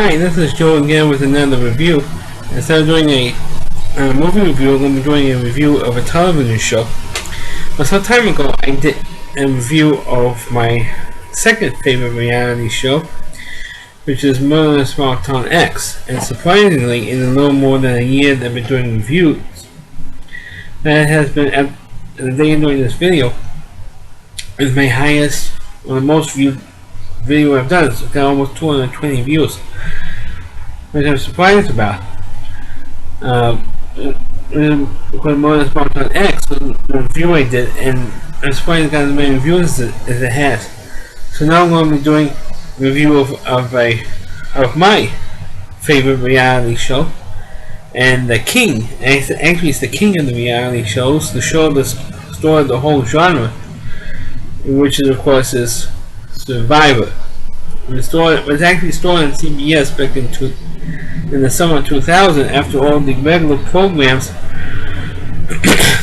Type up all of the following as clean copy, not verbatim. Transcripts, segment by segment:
Hi, this is Joe again with another review. Instead of doing a movie review, I'm going to be doing a review of a television show. Some time ago, I did a review of my second favorite reality show, which is Murder in Small Town X. And surprisingly, in a little more than a year that I've been doing reviews, that has been, at the day I'm doing this video, is my highest, or the most viewed video I've done. It's got almost 220 views, which I'm surprised about. Because Murder in Small Town X was the review I did, and I'm surprised it got as many views as it has. So now I'm going to be doing a review of my favorite reality show, and the king. Actually, it's the king of the reality shows, the show that's started the whole genre, which is, of course, is Survivor. It was actually started on CBS back in the summer of 2000, after all the regular programs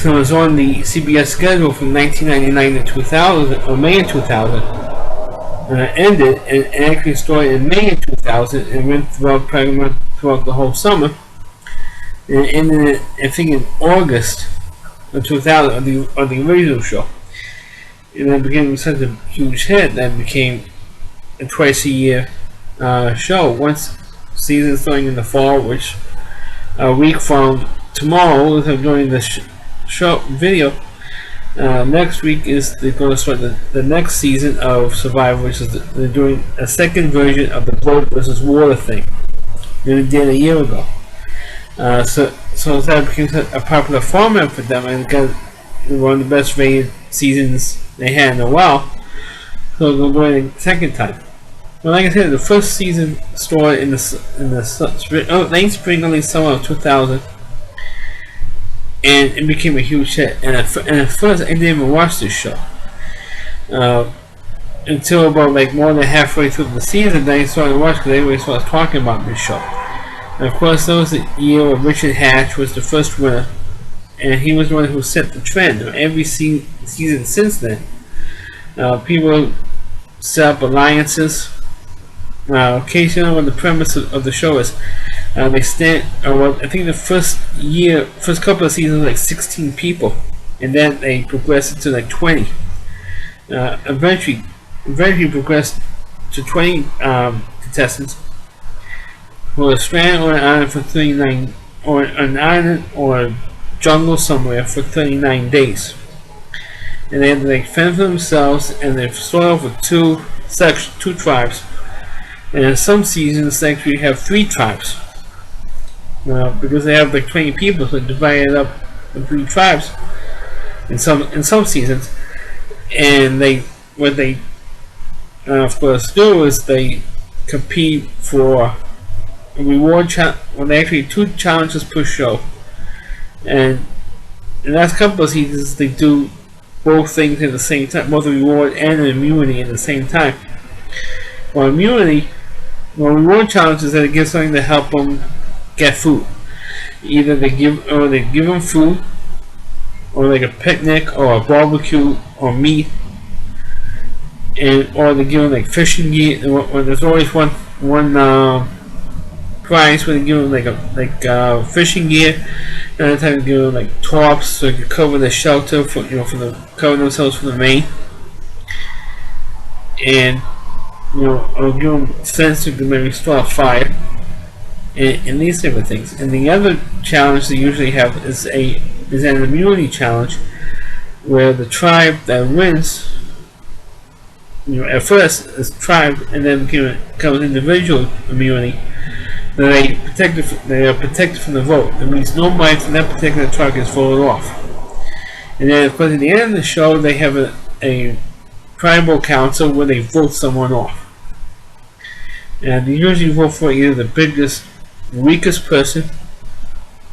that was on the CBS schedule from 1999 to 2000, or May of 2000, ended, and actually started in May of 2000 and went throughout the whole summer, and ended, I think, in August of 2000 of the original show. And it became such a huge hit that it became a twice-a-year show. Once season starting in the fall, which a week from tomorrow, as I'm doing this show video, next week is they're going to start the next season of Survivor, which is they're doing a second version of the blood versus water thing that they did a year ago. So that became a popular format for them, and it got one of the best rated seasons they had in a while. So they're going the second time. Well, like I said, the first season started in the late spring, early summer of 2000, and it became a huge hit. And at first, I didn't even watch this show until about more than halfway through the season. Then I started watching because everybody started talking about this show. And of course, that was the year where Richard Hatch was the first winner, and he was the one who set the trend. Every season since then, people set up alliances. In case you don't know what the premise of the show is, they stand. I think the first couple of seasons, 16 people, and then they progressed to 20. Eventually progressed to 20 contestants who are stranded on an island for 39, or an island or jungle somewhere for 39 days, and they had to fend for themselves, and they start off with two tribes. And in some seasons, they actually have 3 tribes. Because they have 20 people, so divided up in 3 tribes in some seasons. And what they of course do is they compete for a reward well, they actually 2 challenges per show. And in the last couple of seasons, they do both things at the same time, both the reward and the immunity at the same time. Well, reward challenges that it gives something to help them get food. Either they give them food, or a picnic, or a barbecue, or meat, or they give them fishing gear. There's always one prize where they give them fishing gear. Another time they give them tarps so they can cover the shelter cover themselves from the rain. And or give them sense to maybe start a fire, and these type of things. And the other challenge they usually have is an immunity challenge, where the tribe that wins, at first is tribe, and then becomes individual immunity. They are protected from the vote. It means nobody from that particular tribe gets voted off. And then, of course, at the end of the show, they have a tribal council where they vote someone off. And they usually vote for either the weakest person,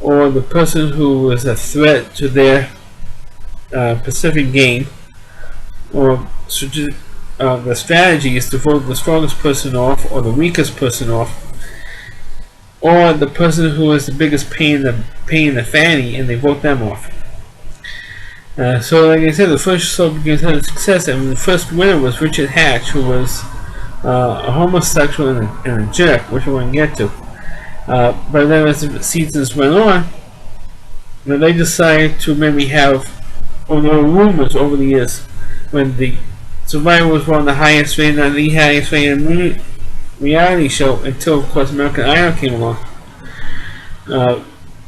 or the person who is a threat to their specific gain. Or the strategy is to vote the strongest person off, or the weakest person off, or the person who is the biggest pain in the fanny, and they vote them off. So, like I said, the first show became a success, and the first winner was Richard Hatch, who was a homosexual and a jerk, which we're going to get to. But then as the seasons went on, they decided to maybe have, or there were rumors over the years, when the Survivor was one of the highest rated, not the highest rated reality show, until of course American Idol came along,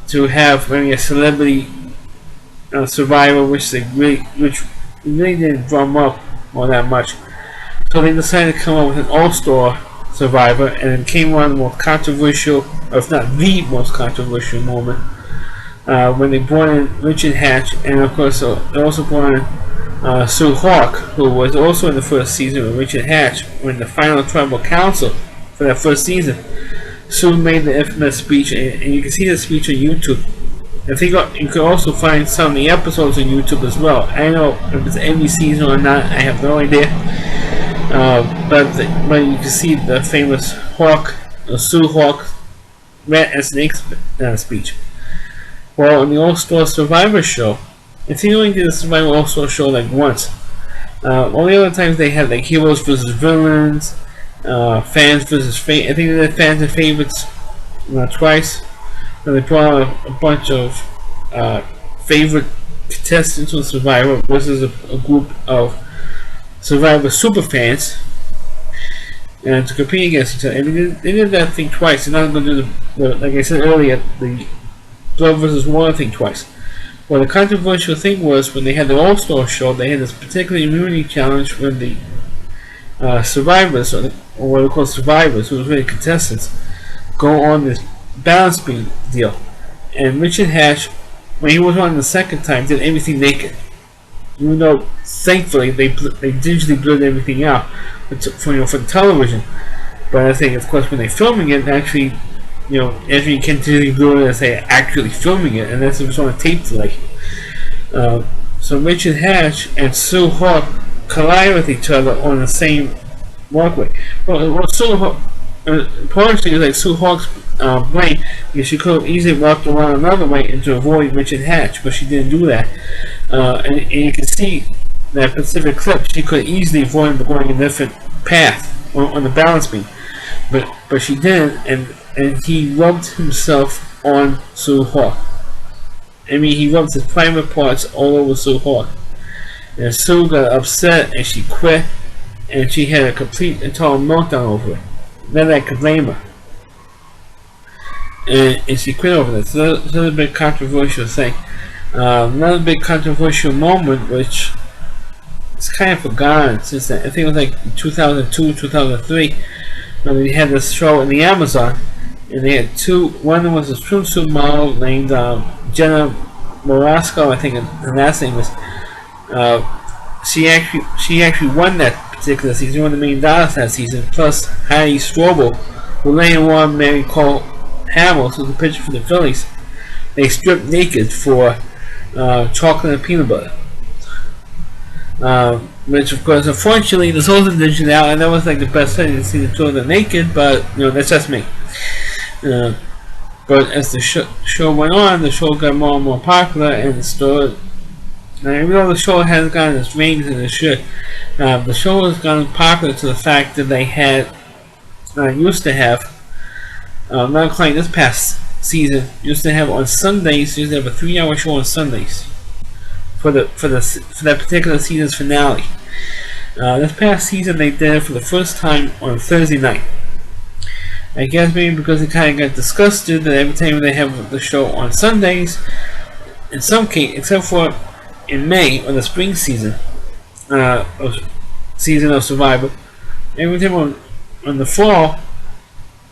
to have maybe a celebrity Survivor, which really didn't drum up all that much. So they decided to come up with an all-star Survivor, and it came one of the most controversial, or if not the most controversial moment, when they brought in Richard Hatch, and of course they also brought in Sue Hawk, who was also in the first season with Richard Hatch, when the final tribal council for that first season. Sue made the infamous speech, and you can see the speech on YouTube. I think you can also find some of the episodes on YouTube as well. I don't know if it's every season or not, I have no idea. But you can see the famous Sue Hawk rat and snake speech. Well, on the All-Star Survivor show, I think they only did a Survivor All-Star show like once. All the other times they had like heroes versus villains, fans versus I think they did fans and favorites twice. And they brought out a bunch of favorite contestants on Survivor versus a group of Survivor super fans, and to compete against each other. And they did that thing twice. They're not going to do like I said earlier, the Blood versus Water thing twice. Well, the controversial thing was when they had the All-Star show, they had this particular immunity challenge when the survivors, or what they call survivors, who was really contestants, go on this balance beam deal. And Richard Hatch, when he was on the second time, did everything naked. Even though, thankfully, they digitally blurred everything out for the television. But I think, of course, when they're filming it, actually, as you can digitally blur it as they're actually filming it, and that's what's on a tape delay. So Richard Hatch and Sue Hawk collide with each other on the same walkway. Well Sue Hawk, part of it is like Sue Hawk's brain, because she could have easily walked around another way and to avoid Richard Hatch, but she didn't do that. And you can see that specific clip, she could easily avoid going a different path on the balance beam, but she didn't, and he rubbed himself on Sue Hawk. I mean, he rubbed his private parts all over Sue Hawk. And Sue got upset and she quit, and she had a complete and total meltdown over it. Then I could blame her. And she quit over that. So that's another big controversial thing. Another big controversial moment, which is kind of forgotten since then. I think it was like 2002, 2003, when they had this show in the Amazon, and they had one was a swimsuit model named Jenna Morasco, I think her last name is. She actually won that particular season, won the $1 million that season, plus Heidi Strobel, who later on married Cole Hamels, who's a pitcher for the Phillies. They stripped naked for chocolate and peanut butter. Which of course, unfortunately, this whole thing digital out, and that was like the best thing to see the two of them naked, but that's just me. But as the show went on, the show got more and more popular, and even though the show hasn't gotten its ratings as it should, the show has gotten popular to the fact that they used to have, not quite this past season, used to have on Sundays, used to have a 3-hour show on Sundays for that particular season's finale. This past season they did it for the first time on Thursday night. I guess maybe because they kind of got disgusted that every time they have the show on Sundays, in some case, except for in May, or the spring season of Survivor, every time on the fall,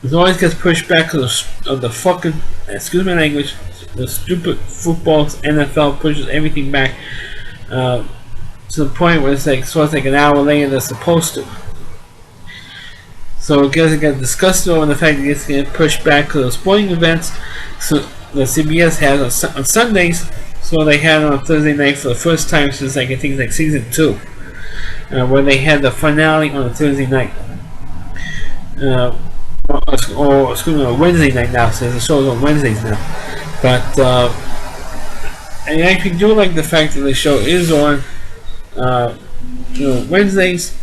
it always gets pushed back because of the fucking, excuse my language, the stupid football's NFL pushes everything back to the point where it's like an hour later than supposed to. So I guess it got disgusted over the fact that it's getting pushed back to the sporting events, so the CBS has on Sundays. So they had it on Thursday night for the first time since I think like season 2, where they had the finale on a Thursday night, or excuse me, on Wednesday night now, since the show's on Wednesdays now. But I actually do like the fact that the show is on Wednesdays,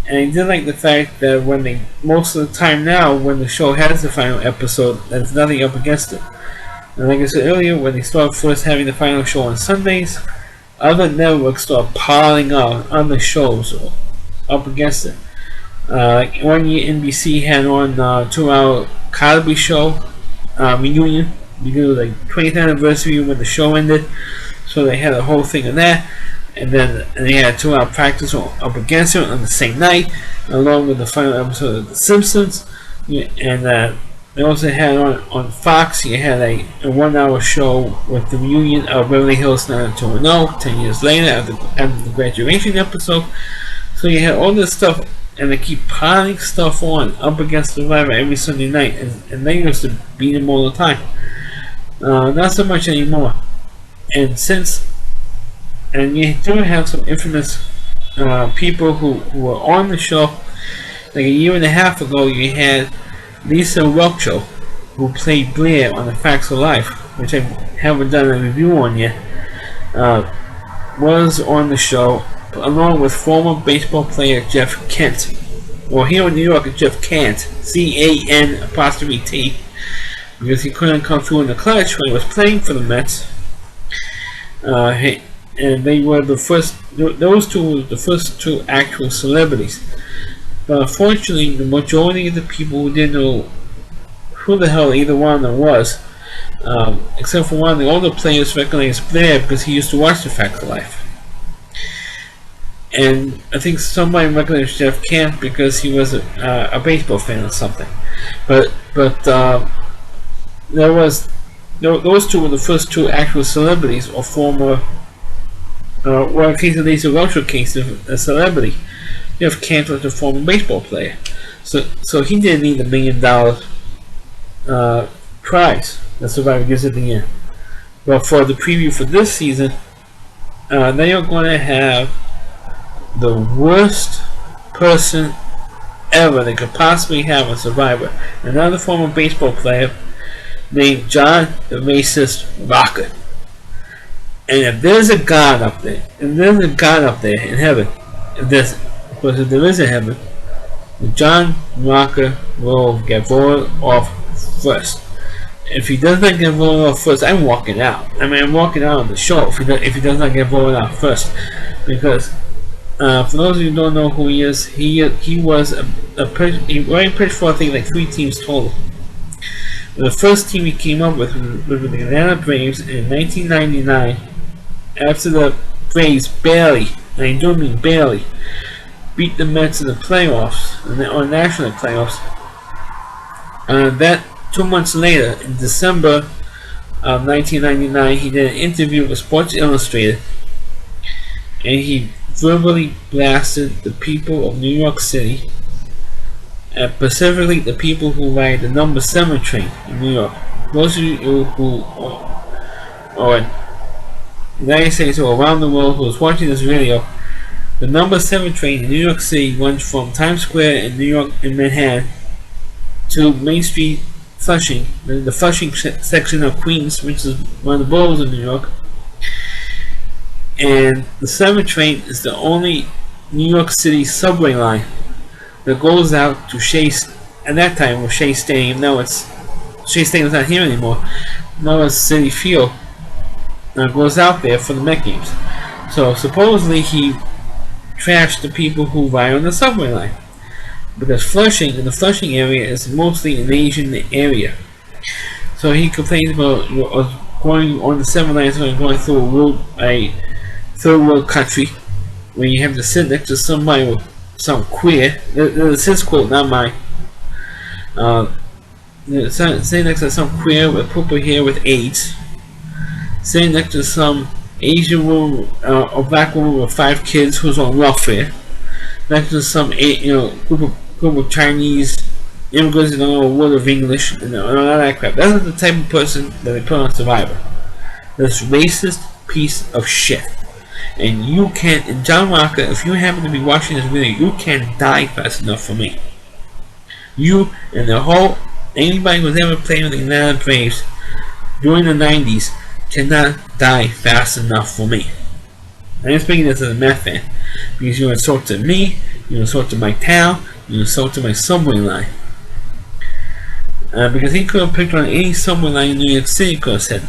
And I did like the fact that when they, most of the time now, when the show has the final episode, there's nothing up against it. And like I said earlier, when they start first having the final show on Sundays, other networks start piling up other shows up against it. Like one year NBC had on 2-hour Cosby Show reunion because it was like 20th anniversary when the show ended, so they had a whole thing of that. And then they had 2-hour practice up against it on the same night, along with the final episode of The Simpsons. And they also had on Fox, you had a 1-hour show with the reunion of Beverly Hills 90210 10 years later after the graduation episode. So you had all this stuff, and they keep piling stuff on up against Survivor every Sunday night, and they used to beat them all the time. Not so much anymore. And you do have some infamous people who were on the show. Like a year and a half ago, you had Lisa Welcho, who played Blair on The Facts of Life, which I haven't done a review on yet, was on the show, along with former baseball player Jeff Kent. Well, here in New York, it's Jeff Kent, C-A-N''T, because he couldn't come through in the clutch when he was playing for the Mets. And they were the first, those two were the first two actual celebrities. But unfortunately, the majority of the people who didn't know who the hell either one of them was, except for one of the older players recognized Blair because he used to watch The Facts of Life. And I think somebody recognized Jeff Kent because he was a baseball fan or something. But there was, those two were the first two actual celebrities or former, well, in case of Lisa Welcher case, a celebrity. Jeff Kent was a former baseball player, so he didn't need the $1 million prize that Survivor gives at the end. But for the preview for this season, they are going to have the worst person ever they could possibly have on Survivor. Another former baseball player named John the Racist Rocker. And if there's a God up there, in heaven, if there is a heaven, John Rocker will get voted off first. If he does not get voted off first, I'm walking out. I'm walking out of the show if he does not get voted out first. Because for those of you who don't know who he is, he was he pitched for I think like 3 teams total. The first team he came up with the Atlanta Braves in 1999. After the Braves barely, and I do mean barely, beat the Mets in the playoffs, or national playoffs. That 2 months later, in December of 1999, he did an interview with Sports Illustrated, and he verbally blasted the people of New York City, and specifically the people who ride the number 7 train in New York. Those of you who are in the United States or around the world who is watching this video, the number 7 train in New York City runs from Times Square in New York in Manhattan to Main Street, Flushing, the Flushing section of Queens, which is one of the boroughs of New York. And the 7 train is the only New York City subway line that goes out to Shea. At that time, was Shea Stadium. Now it's Shea Stadium's not here anymore. Now it's Citi Field. Goes out there for the Met games. So supposedly he trashed the people who ride on the subway line, because Flushing, in the Flushing area, is mostly an Asian area. So he complains about going on the 7 lines and going through a third world country when you have to sit next to somebody with some queer. This is his quote, not mine. Sitting next to some queer with purple hair with AIDS. Sitting next to some Asian woman or black woman with 5 kids who's on welfare. Next to some group of Chinese immigrants who don't know a word of English and all that crap. That's the type of person that they put on Survivor. This racist piece of shit. And you can, and John Rocker, if you happen to be watching this video, you can die fast enough for me. You and the whole, anybody who's ever played with the Atlanta Braves during the 90s cannot die fast enough for me. I'm speaking this as a Met fan, because you insulted me, You insulted my town. You insulted my subway line. Because he could have picked on any subway line in New York City, could have said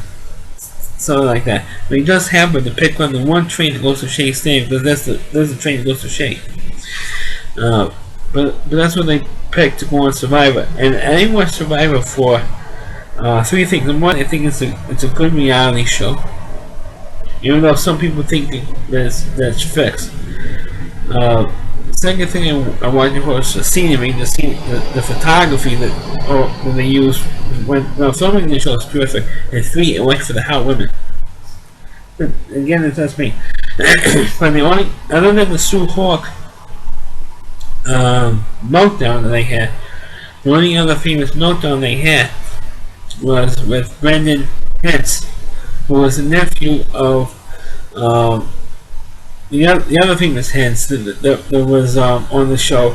something like that. But he just happened to pick on the one train that goes to Shea Stadium, because that's the train that goes to Shea. But that's what they picked to go on Survivor. And I watched Survivor for 3 things. Number one, I think it's a good reality show, even though some people think that's fixed. Second thing I'm watching for is the scenery, the photography that they use when filming the show is terrific. And 3, I watch for the hot women. But again, it's just me. But the only, other than the Sue Hawk meltdown that they had, the only other famous meltdown they had was with Brendan Hentz, who was the nephew of the other famous Hentz that was on the show,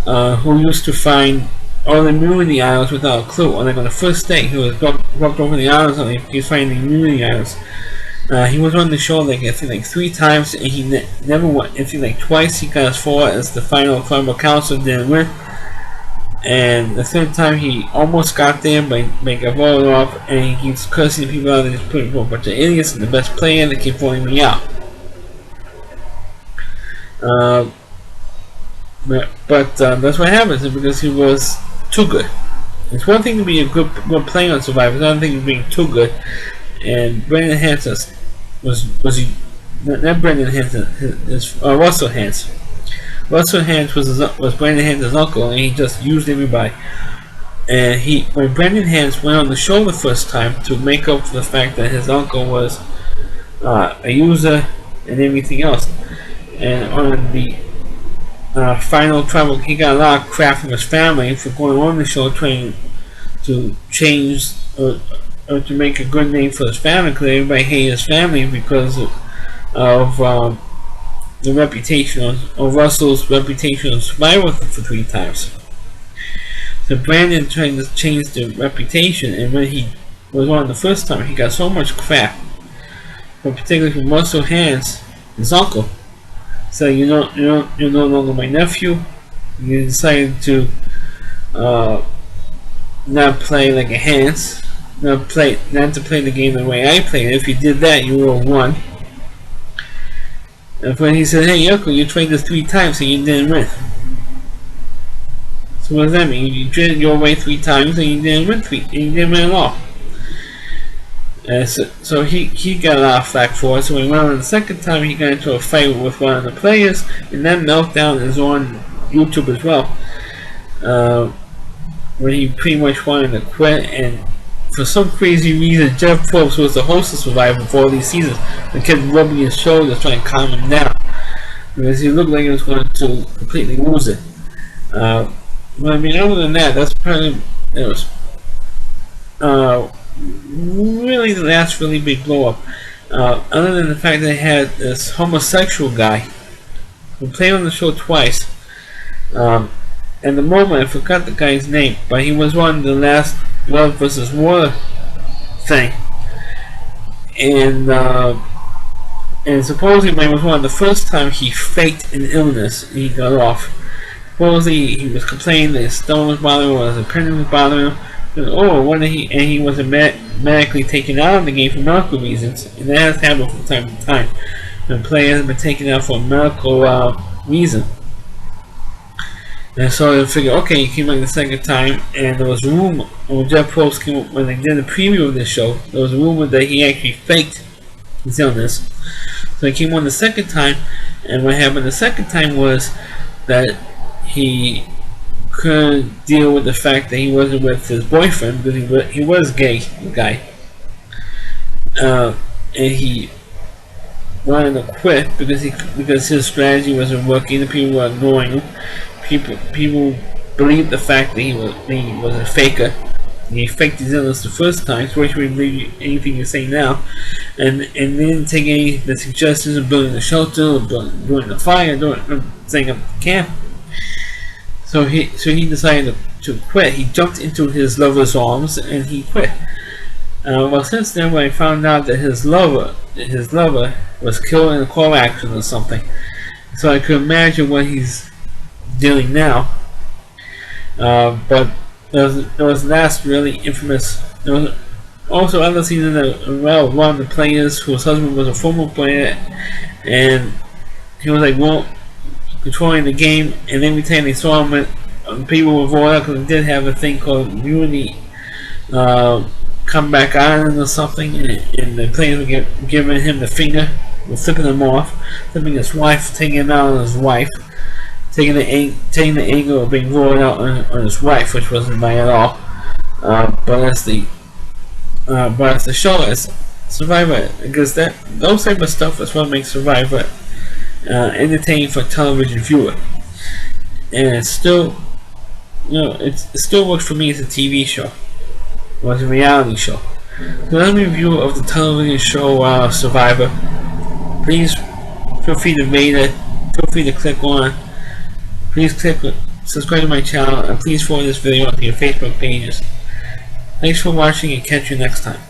who used to find all the immunity idols without a clue. Like on the first day, he was walked over the idols and he was finding the immunity idols. He was on the show like I think 3 times, and he never won. I think like twice he got as far as the final tribal council, didn't win. And the 3rd time he almost got there, but got voted off, and he keeps cursing the people out and just putting a bunch of idiots and the best player that keep voting me out. But that's what happens, because he was too good. It's one thing to be a good player on Survivor, it's another thing to being too good. And Brendan Hentz was he not Brendan Hentz, Russell Hentz. Russell Hentz was Brendan Hentz's uncle, and he just used everybody. And when Brendan Hentz went on the show the first time to make up for the fact that his uncle was a user and everything else, and on the final trouble, he got a lot of crap from his family for going on the show trying to change or to make a good name for his family, because everybody hated his family because of the reputation of Russell's reputation on Survivor for 3 times. So Brandon tried to change the reputation, and when he was on the first time, he got so much crap, but particularly from Russell Hentz, his uncle. So you're no longer my nephew. You decided to not play like a Hentz, not to play the game the way I played it. If you did that, you would have won. And when he said, "Hey, uncle, you tried this 3 times and you didn't win." So what does that mean? You did it your way 3 times and you didn't win at all. So he got a lot of flack for it. So when he went on the second time, he got into a fight with one of the players, and that meltdown is on YouTube as well. Where he pretty much wanted to quit, and for some crazy reason, Jeff Probst, who was the host of Survivor for all these seasons, and kept rubbing his shoulders trying to calm him down, because he looked like he was going to completely lose it. But I mean, other than that, that's probably really the last really big blow up. Other than the fact that they had this homosexual guy who played on the show twice. At the moment, I forgot the guy's name, but he was on the last Love vs. Water thing, and supposedly it was one of the first time he faked an illness and he got off. Supposedly he was complaining that his stomach was bothering him, or his appendix was bothering him. And he was medically taken out of the game for medical reasons, and that has happened from time to time when players have been taken out for a medical reason. And so they figured, okay, he came back the second time, and there was a rumor when Jeff Probst came up, when they did the preview of this show, there was a rumor that he actually faked his illness. So he came on the second time, and what happened the second time was that he couldn't deal with the fact that he wasn't with his boyfriend, because he was gay, the guy, and he wanted to quit because his strategy wasn't working. The people were ignoring him. People believed the fact that he was a faker. He faked his illness the first time, so why should we believe anything you say now? And they didn't take any of the suggestions of building the shelter, building the fire, setting up the camp. So he decided to quit. He jumped into his lover's arms and he quit. Well, since then, when I found out that his lover was killed in a car accident or something, so I could imagine what he's doing now. But there was last really infamous. There was also other seasons that one of the players whose husband was a former player, and he was like controlling the game, and every time they saw him, people were voted out because they did have a thing called Unity Comeback Island or something, and the players were giving him the finger, were flipping him off, flipping his wife, taking him out on his wife, taking the angle of being rolled out on his wife, which wasn't bad at all. But as the show is Survivor, because those type of stuff is what makes Survivor entertaining for a television viewer, and it's still, it still works for me as a TV show or as a reality show. So that's my review of the television show Survivor. Please feel free to rate it. Feel free to click on. Please subscribe to my channel, and please forward this video onto your Facebook pages. Thanks for watching, and catch you next time.